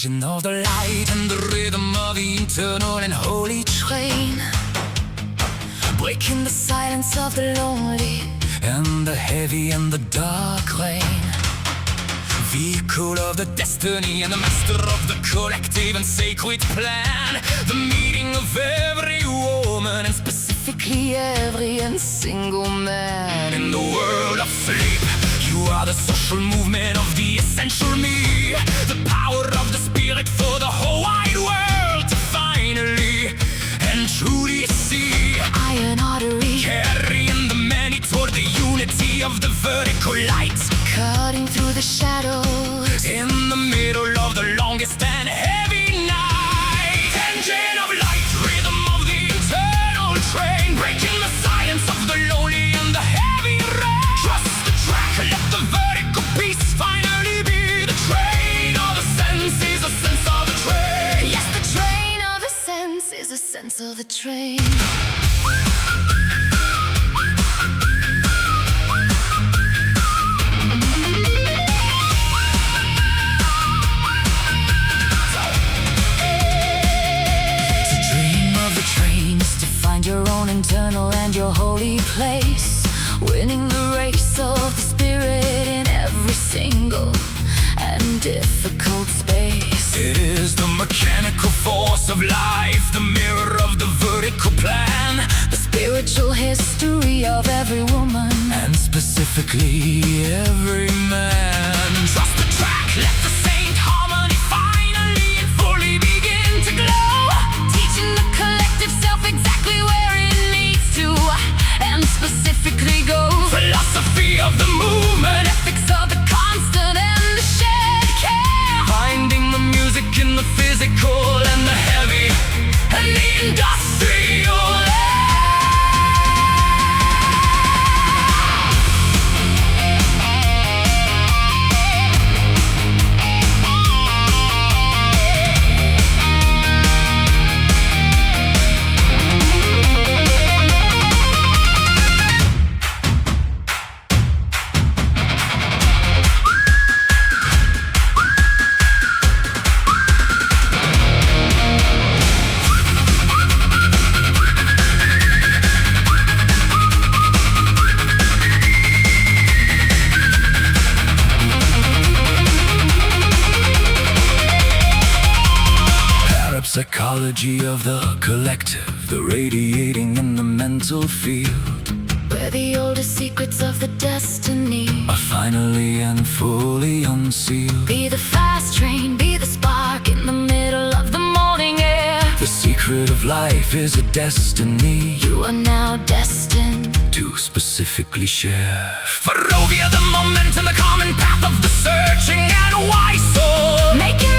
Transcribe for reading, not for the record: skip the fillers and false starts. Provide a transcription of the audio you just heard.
vision of the light and the rhythm of the eternal and holy train, breaking the silence of the lonely and the heavy and the dark rain. Vehicle of the destiny and the master of the collective and sacred plan, the meeting of every woman and specifically every and single man. In the world of sleep, you are the social movement of the essential me, the power of the spirit for the whole wide world to finally and truly see. Iron artery, carrying the many toward the unity of the vertical light, cutting through the shadows in the middle of the longest and heavy night. Engine of light, rhythm of the eternal train, breaking the silence of the lonely and the heavy rain. Trust the track, let the vertical peace finally be the train of the senses, a sense of the train. Yes, the train of the sense is a sense of the train. Your own internal and your holy place, winning the race of the spirit in every single and difficult space. It is the mechanical force of life, the mirror of the vertical plan, the spiritual history of every woman and specifically every man. Trust the track, let the saint harmony finally and fully begin to glow, teaching the collective self exactly where it needs to and specifically go. Philosophy of the movement, ethics of the constant and the shared care, finding the music in the physical and the heavy and the industrial. Psychology of the collective, the radiating in the mental field, where the oldest secrets of the destiny are finally and fully unsealed. Be the fast train, be the spark in the middle of the morning air. The secret of life is a destiny you are now destined to specifically share. Ferrovia, the momentum, the common path of the searching and wise soul, making